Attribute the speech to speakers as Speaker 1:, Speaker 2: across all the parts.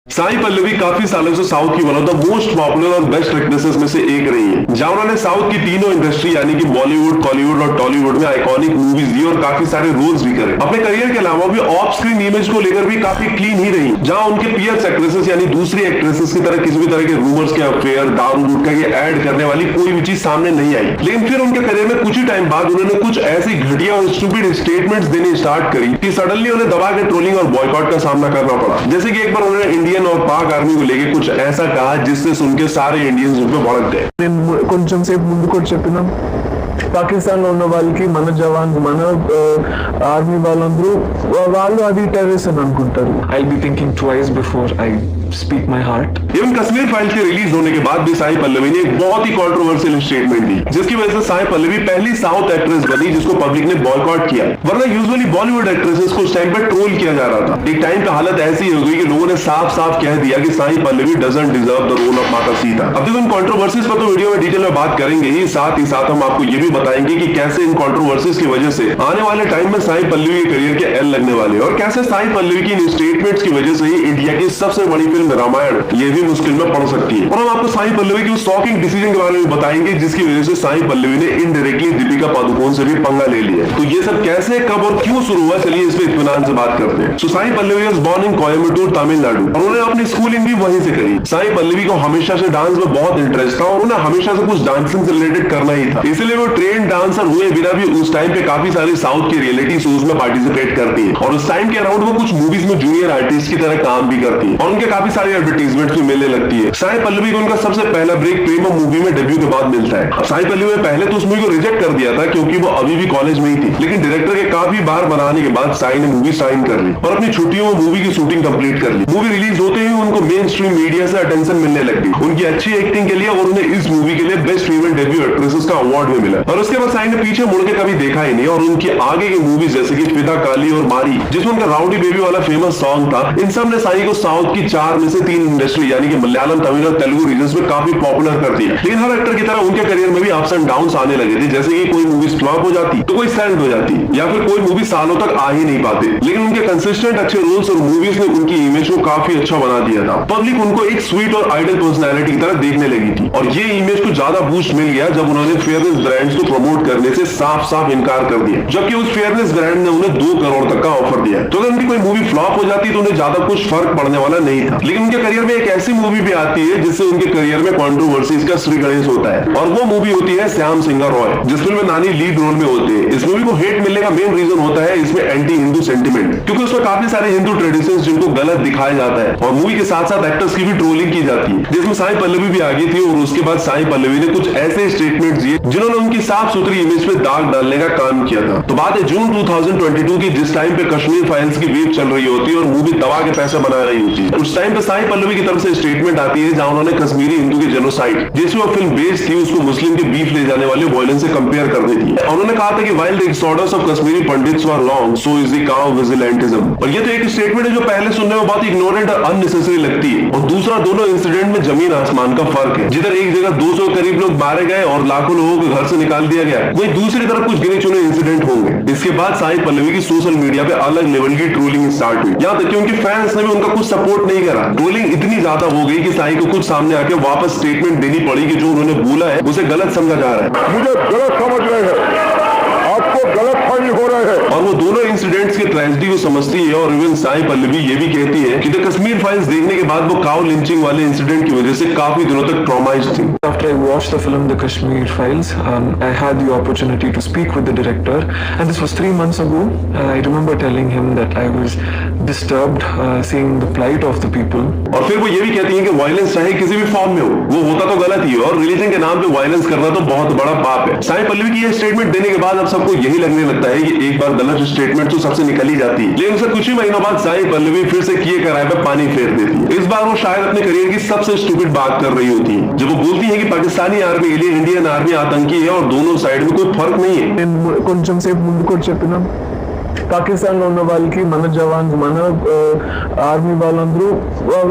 Speaker 1: साई पल्लवी काफी सालों से साउथ की one of the most popular और बेस्ट एक्ट्रेसेस में से एक रही है, जहां उन्होंने साउथ की तीनों इंडस्ट्री यानी कि बॉलीवुड, कॉलीवुड और टॉलीवुड में आइकॉनिक मूवीज दी और काफी सारे रोल्स भी करे। अपने करियर के अलावा भी ऑफ स्क्रीन इमेज को लेकर भी काफी क्लीन ही रही, जहां उनके पीएस एक्ट्रेसेस यानी दूसरी एक्ट्रेसेस की तरह किसी भी तरह के रूमर्स के अफेयर, दारू गुटखा के ऐड करने वाली कोई भी चीज सामने नहीं आई। लेकिन फिर उनके करियर में कुछ ही टाइम बाद उन्होंने कुछ ऐसी घटिया और स्टूपिड स्टेटमेंट्स देने स्टार्ट करी कि सडनली उन्हें दबा के ट्रोलिंग और बॉयकॉट का सामना करना पड़ा। जैसे कि एक बार उन्होंने इंडियन और पाक आर्मी को लेके कुछ ऐसा कहा जिससे सुन के सारे इंडियंस उन पे भड़क गए।
Speaker 2: కొంచెం సేపు ముందుకు కూడా చెప్పినాం, పాకిస్తాన్ లో ఉన్న వాళ్ళకి మన జవాన్ మన ఆర్మీ వాళ్ళందరూ వాళ్ళు అది టెర్రరిస్ట్ అని అనుకుంటారు. I will be thinking twice before I speak my heart.
Speaker 1: Even Kashmir files के रिलीज होने के बाद भी साई पल्लवी ने एक बहुत ही कंट्रोवर्शियल स्टेटमेंट दी, जिसकी वजह से साई पल्लवी पहली साउथ एक्ट्रेस बनी जिसको पब्लिक ने बॉयकॉट किया। वरना यूजुअली बॉलीवुड एक्ट्रेसेस को उस टाइम पे ट्रोल किया जा रहा था। एक टाइम पे हालत ऐसी हो गई कि लोगों ने साफ साफ कह दिया कि Sai Pallavi doesn't deserve the role of माता सीता। अब देखो इन कंट्रोवर्सीज पर तो वीडियो में डिटेल में बात करेंगे ही साथ हम आपको ये भी बताएंगे कि कैसे इन कंट्रोवर्सीज की वजह से आने वाले टाइम में साई पल्लवी के करियर के एल लगने वाले और कैसे साई पल्लवी की इन स्टेटमेंट्स की वजह से ही इंडिया की सबसे बड़ी फिल्म रामायण ये भी मुश्किल में पड़ सकती है। और हम आपको साई पल्लवी की उस शॉकिंग डिसीजन के बारे में बताएंगे जिसकी वजह से साई पल्लवी ने इनडायरेक्टली दीपिका पादुकोण से भी पंगा ले लिया। तो ये सब कैसे, कब और क्यों शुरू हुआ, चलिए इस पे इत्मीनान से बात करते हैं। So, Sai Pallavi was born in Coimbatore, Tamil Nadu और उन्होंने अपनी स्कूलिंग भी वहीं से करी। साई पल्लवी को हमेशा से डांस में बहुत इंटरेस्ट था और उन्हें हमेशा से कुछ डांसिंग से रिलेटेड करना ही था, इसलिए वो ट्रेन डांसर हुए बिना भी उस टाइम पे काफी सारी साउथ की रियलिटी शोज में पार्टिसिपेट करती है और उस टाइम के अराउंड वो कुछ मूवीज में जूनियर आर्टिस्ट की तरह काम भी करती है और उनके काफी सारे एडवर्टीजमेंट भी मिलने लगती है। साई पल्लवी को उनका सबसे पहला ब्रेक प्रेम मूवी में डेब्यू के बाद मिलता है। साई पल्लवी ने पहले तो उस मूवी को रिजेक्ट कर दिया था क्योंकि वो अभी भी कॉलेज में ही थी, लेकिन डायरेक्टर के काफी बार बनाने के बाद साई ने मूवी साइन कर ली और अपनी छुट्टियों में मूवी की शूटिंग कंप्लीट कर ली। मूवी रिलीज होते ही उनको मेन स्ट्रीम मीडिया से अटेंशन मिलने लग गई उनकी अच्छी एक्टिंग के लिए और उन्हें इस मूवी के लिए बेस्ट फीमेल डेब्यू एक्ट्रेसेस का अवार्ड भी मिला। और उसके बाद साई ने पीछे मुड़ के कभी देखा ही नहीं और उनकी आगे की मूवीज जैसे कि फिदा, काली और मारी जिसमें उनका राउडी बेबी वाला फेमस सॉन्ग था, इन सब ने साई को साउथ की 4 में से 3 इंडस्ट्री यानी कि मलयालम, तमिल और तेलुगु रीजन्स में काफी पॉपुलर कर दिया। लेकिन हर एक्टर की तरह उनके करियर में भी अप्स एंड डाउन्स आने लगे थे, जैसे कि कोई मूवी फ्लॉप हो जाती तो कोई स्टैंड हो जाती या फिर कोई मूवी सालों तक आ ही नहीं पाते। लेकिन उनके कंसिस्टेंट अच्छे रोल्स और मूवीज ने उनकी इमेज को काफी अच्छा बना दिया था। पब्लिक उनको एक स्वीट और आइडल पर्सनैलिटी की तरह देखने लगी थी और ये इमेज को ज्यादा बूस्ट मिल गया जब उन्होंने फेयरनेस ब्रांड्स को प्रमोट करने से साफ साफ इनकार कर दिया, जबकि उस फेयरनेस ब्रांड ने उन्हें 2 करोड़ तक का ऑफर दिया। तो अगर उनकी कोई मूवी फ्लॉप हो जाती तो उन्हें ज्यादा कुछ फर्क पड़ने वाला नहीं था। लेकिन उनके करियर में एक ऐसी मूवी भी आती है जिससे उनके करियर में कंट्रोवर्सीज का श्री गणेश होता है और वो मूवी होती है श्याम सिंगर रॉय, जिस फिल्म में नानी लीड रोल में होते हैं। इस मूवी को हेट मिलने का मेन रीजन होता है इसमें एंटी हिंदू सेंटीमेंट, क्योंकि उसमें काफी सारे हिंदू ट्रेडिशंस जिनको गलत दिखाया जाता है और मूवी के साथ साथ एक्टर्स की भी ट्रोलिंग की जाती है, जिसमें साई पल्लवी भी आगे थी। और उसके बाद साई पल्लवी ने कुछ ऐसे स्टेटमेंट दिए जिन्होंने उनकी साफ सुथरी इमेज पे दाग डालने का काम किया था। तो बात है जून 2022 की, जिस टाइम पे कश्मीर फाइल्स की वेव चल रही होती है और मूवी दबा के पैसे बना रही होती है। उस टाइम पे साई पल्लवी की तरफ से स्टेटमेंट आती है जहां उन्होंने कश्मीरी हिंदू के जेनोसाइड जिसमें वो फिल्म बेस्ड थी उसको मुस्लिम के बीफ ले जाने वाले वायलेंस से कंपेयर कर देती है। उन्होंने कहा था कि while the disorders of Kashmiri pandits were wrong, so is the cow vigilantism। और ये तो एक स्टेटमेंट है जो पहले सुनने में बहुत इग्नोरेंट और अननेसेसरी लगती है और दूसरा दोनों इंसिडेंट में जमीन आसमान का फर्क है। जिधर एक जगह 200 करीब लोग मारे गए और लाखों लोगों को घर से निकाल दिया गया, वहीं दूसरी तरफ कुछ गिने चुने इंसिडेंट होंगे। इसके बाद साई पल्लवी की सोशल मीडिया पे अलग लेवल की ट्रोलिंग स्टार्ट हुई, यहाँ तक कि उनके फैंस ने भी उनका कुछ सपोर्ट नहीं करा। ट्रोलिंग इतनी ज्यादा हो गई कि साई को खुद सामने आके वापस स्टेटमेंट देनी पड़ी कि जो उन्होंने बोला है उसे गलत समझा जा रहा है,
Speaker 3: मुझे गलत समझ रहे हैं, आपको गलत फहमी हो रहे हैं।
Speaker 1: और वो दोनों इंसिडेंट्स की ट्रेजेडी को समझती है। और इवन साई पल्लवी ये भी कहती है कि द कश्मीर फाइल्स देखने के बाद वो काउ लिंचिंग वाले इंसिडेंट की वजह से काफी दिनों तक ट्रॉमाइज्ड थी।
Speaker 2: After I watched the film The Kashmir Files, I had the opportunity to speak with the director, and this was 3 months ago. I remember telling him that I was disturbed seeing the plight of the people.
Speaker 1: और फिर वो ये भी कहती है कि violence चाहे किसी भी फॉर्म में हो, वो होता तो गलत ही है और रिलीजन के नाम पे वायलेंस करना तो बहुत बड़ा पाप है। साई पल्लवी की ये स्टेटमेंट देने के बाद अब सबको यही लगने लगता है कि एक बार गलत स्टेटमेंट तो सबसे निकल ही जाती है, लेकिन उससे कुछ ही महीनों बाद साई पल्लवी फिर से किए कराए पे पानी फेर देती है। इस बार वो शायद अपने करियर की सबसे स्टूपिड बात कर रही होती है जब वो बोलती है कि पाकिस्तानी आर्मी के लिए इंडियन आर्मी आतंकी है और दोनों साइड में कोई फर्क नहीं है।
Speaker 2: కొంచెం సేపు ముందుకు కూడా చెప్పినాం, పాకిస్తాన్ లో ఉన్న వాళ్ళకి మన జవాన్స్ మన ఆర్మీ వాళ్ళందరూ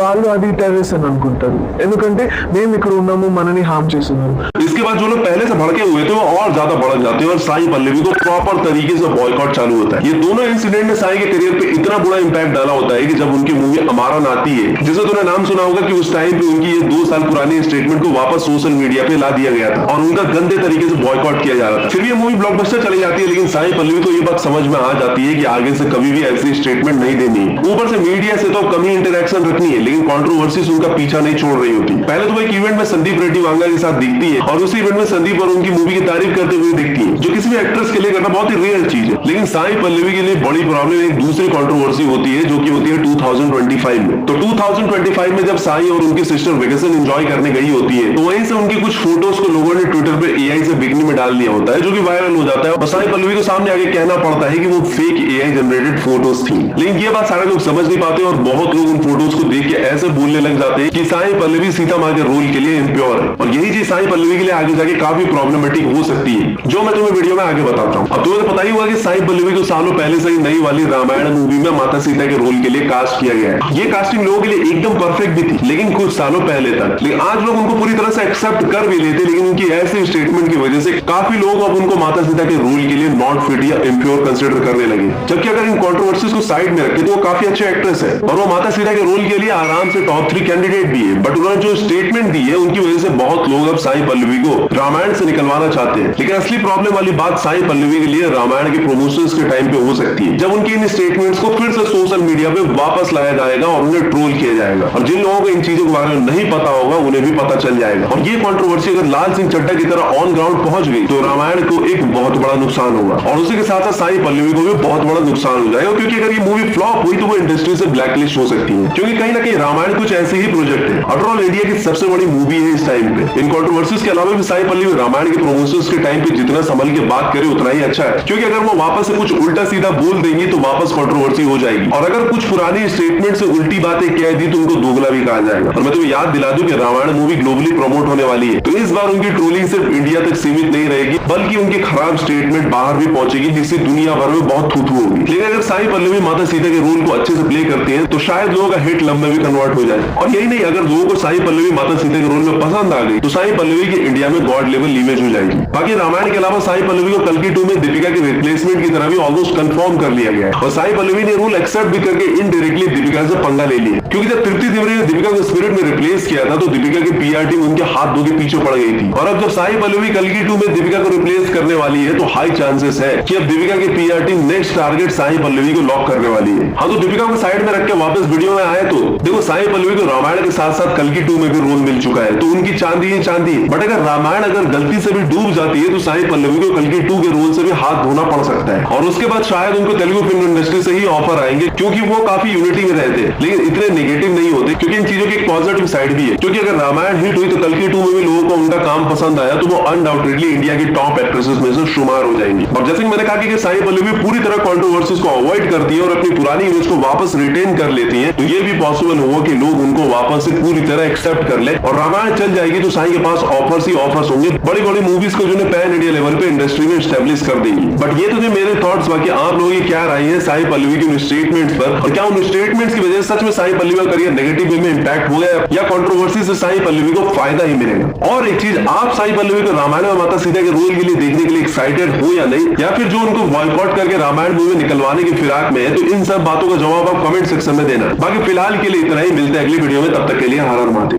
Speaker 2: వాళ్ళు అది టెర్రరిస్ట్ అని అనుకుంటారు ఎందుకంటే మేము ఇక్కడ ఉన్నాము మనని హార్మ్ చేస్తున్నారు
Speaker 1: इसके बाद जो लोग पहले से भड़के हुए थे वो और ज्यादा भड़क जाते हैं और साई पल्लवी को प्रॉपर तरीके से बॉयकॉट चालू होता है। ये दोनों इंसिडेंट ने साई के करियर पे इतना बुरा इंपैक्ट डाला होता है कि जब उनकी मूवी अमारन आती है, जिसे तूने नाम सुना होगा कि उस टाइम पे उनकी ये 2 साल पुरानी स्टेटमेंट को वापस सोशल मीडिया पे ला दिया गया था और उनका गंदे तरीके से बॉयकॉट किया जा रहा था। फिर भी ये मूवी ब्लॉकबस्टर चली जाती है, लेकिन साई पल्लवी को ये बात समझ में आ जाती है कि आगे से कभी भी ऐसी स्टेटमेंट नहीं देनी है। ऊपर से मीडिया से तो कम ही इंटरेक्शन रखनी है, लेकिन कॉन्ट्रोवर्सीज उनका पीछा नहीं छोड़ रही होती। पहले तो वो एक इवेंट में संदीप रेड्डी वांगा के साथ दिखती है और उसी इवेंट में संदीप और उनकी मूवी की तारीफ करते हुए दिखती है, जो किसी भी एक्ट्रेस के लिए करना बहुत ही रेयर चीज है। लेकिन साई पल्लवी के लिए बड़ी प्रॉब्लम एक दूसरी कंट्रोवर्सी होती है, जो कि होती है 2025 में। तो 2025 में जब साई और उनकी सिस्टर वेकेशन एंजॉय करने गई होती है, तो वहीं से उनकी कुछ फोटोज को लोगों ने ट्विटर पे एआई से बिकनी में डाल दिया होता है, जो कि वायरल हो जाता है और साई पल्लवी को सामने आगे कहना पड़ता है कि वो फेक एआई जनरेटेड फोटोज थी। लेकिन ये बात सारे लोग समझ नहीं पाते और बहुत लोग उन फोटोज को देख के ऐसे बोलने लग जाते हैं कि साई पल्लवी सीता माँ के रोल के लिए इम्प्योर है और यही चीज साई पल्लवी के लिए आगे जाके काफी प्रॉब्लमेटिक हो सकती है, जो मैं तुम्हें वीडियो में आगे बताता हूँ। अब तुम्हें तो पता ही होगा कि साई पल्लवी को सालों पहले से ही नई वाली रामायण मूवी में माता सीता के रोल के लिए कास्ट किया गया है। ये कास्टिंग लोगों के लिए एकदम परफेक्ट भी थी, लेकिन कुछ सालों पहले तक। लेकिन आज लोग उनको पूरी तरह से एक्सेप्ट कर भी लेते, लेकिन उनकी ऐसी स्टेटमेंट की वजह से काफी लोग अब उनको माता सीता के रोल के लिए नॉट फिट या इम्प्योर कंसिडर करने लगे। जबकि अगर इन कॉन्ट्रोवर्सीज को साइड में रखे तो वो काफी अच्छे एक्ट्रेस है और वो माता सीता के रोल के लिए आराम से टॉप 3 कैंडिडेट भी है। बट उन्होंने जो स्टेटमेंट दी है उनकी वजह से बहुत लोग अब साई पल्लवी को रामायण से निकलवाना चाहते हैं। लेकिन असली प्रॉब्लम वाली बात साई पल्लवी के लिए रामायण के प्रमोशंस के टाइम पे हो सकती है, जब उनकी इन स्टेटमेंट्स को फिर से सोशल मीडिया पे वापस लाया जाएगा और उन्हें ट्रोल किया जाएगा और जिन लोगों को इन चीजों के बारे में नहीं पता होगा उन्हें भी पता चल जाएगा। और ये कंट्रोवर्सी अगर लाल सिंह चड्ढा की तरह ऑन ग्राउंड पहुंच गई तो रामायण को एक बहुत बड़ा नुकसान होगा और उसी के साथ साथ साई पल्लवी को भी बहुत बड़ा नुकसान हो जाएगा, क्योंकि अगर ये मूवी फ्लॉप हुई तो वो इंडस्ट्री से ब्लैकलिस्ट हो सकती है, क्योंकि कहीं ना कहीं रामायण कुछ ऐसे ही प्रोजेक्ट है। आफ्टर ऑल इंडिया की सबसे बड़ी मूवी है इस टाइम पे। इन कंट्रोवर्सीज के अलावा भी साई पल्लवी रामायण के प्रमोशंस के टाइम पे जितना संभल के बात करे उतना ही अच्छा है, क्योंकि अगर वो वापस से कुछ उल्टा सीधा बोल देंगी तो वापस कंट्रोवर्सी हो जाएगी और अगर कुछ पुरानी स्टेटमेंट से उल्टी बातें कह दी तो उनको दोगला भी कहा जाएगा। और मैं तुम्हें याद दिला दूं कि रामायण मूवी ग्लोबली प्रमोट होने वाली है, तो इस बार उनकी ट्रोलिंग सिर्फ इंडिया तक सीमित नहीं रहेगी, बल्कि उनकी खराब स्टेटमेंट बाहर भी पहुंचेगी, जिससे दुनिया भर में बहुत थू होगी। लेकिन अगर साई पल्लवी माता सीता के रोल को अच्छे से प्ले करते हैं तो शायद लोगों का हिट लव में भी कन्वर्ट हो जाए। और यही नहीं, अगर लोगों को साई पल्लवी माता सीता के रोल में पसंद आ गई तो साई पल्लवी की इंडिया में गॉड लेवल इमेज हो जाएगी। बाकी रामायण के अलावा साई पल्लवी को कल्कि 2 में दीपिका के रिप्लेसमेंट की तरह भी ऑलमोस्ट कंफर्म कर लिया गया है और साई पल्लवी ने रूल एक्सेप्ट भी करके इनडायरेक्टली दीपिका से पंगा ले लिया, क्योंकि जब तृप्ति तिवारी ने दीपिका को स्पिरिट में रिप्लेस किया था तो दीपिका की पीआर टीम उनके हाथ धो के पीछे पड़ गई थी। और अब जब साई पल्लवी कल्कि 2 में दीपिका को रिप्लेस करने वाली है तो हाई चांसेस है कि अब दीपिका की PR team next target Sai Pallavi को लॉक करने वाली है। हाँ, तो दीपिका को साइड में रख के वापस वीडियो में आए तो देखो साई पल्लवी को रामायण के साथ साथ कल्कि 2 में भी रोल मिल चुका है, तो उनकी चांदी ही चांदी। बट अगर रामायण अगर गलती से भी डूब जाती है तो साई पल्लवी को कल्कि 2 के रोल से भी हाथ धोना पड़ सकता है और उसके बाद शायद उनको तेलुगु फिल्म इंडस्ट्री से ही ऑफर आएंगे, क्योंकि वो काफी यूनिटी में रहते हैं, लेकिन इतने नेगेटिव नहीं होते, क्योंकि इन चीजों की एक पॉजिटिव साइड भी है। क्योंकि अगर रामायण हिट हुई तो कल्कि 2 में भी लोगों को उनका काम पसंद आया तो वो अनडाउटेडली इंडिया की टॉप एक्ट्रेसेस में से शुमार हो जाएंगी। और जैसे कि मैंने कहा कि साई पल्लवी पूरी तरह कंट्रोवर्सीज को अवॉइड करती है और अपनी पुरानी इमेज को वापस रिटेन कर लेती है, तो ये भी पॉसिबल होगा कि लोग उनको वापस से पूरी तरह एक्सेप्ट कर ले और रामायण चल जाएगी तो साई के पास ऑफर्स ही ऑफर्स होंगे बड़ी बड़ी मूवीज को जो पैन इंडिया लेवल पे इंडस्ट्री में एस्टेब्लिश कर देंगी। बट ये तो मेरे थॉट्स, बाकी आप लोगों की क्या राय है साई पल्लवी की स्टेटमेंट्स पर, और क्या उन स्टेटमेंट्स की वजह से सच में साई पल्लवी का करियर नेगेटिव वे में इंपैक्ट हो गया या कंट्रोवर्सी से साई पल्लवी को फायदा ही मिलेगा। और एक चीज, आप साई पल्लवी को रामायण में माता सीता के रोल के लिए देखने के लिए एक्साइटेड हो या नहीं, या फिर जो उनको बॉयकॉट करके रामायण मूवी निकलवाने की फिराक में है, तो इन सब बातों का जवाब आप कमेंट सेक्शन में देना। बाकी फिलहाल के लिए इतना ही, मिलते हैं अगली वीडियो में, तब तक के लिए हर हर महादेव।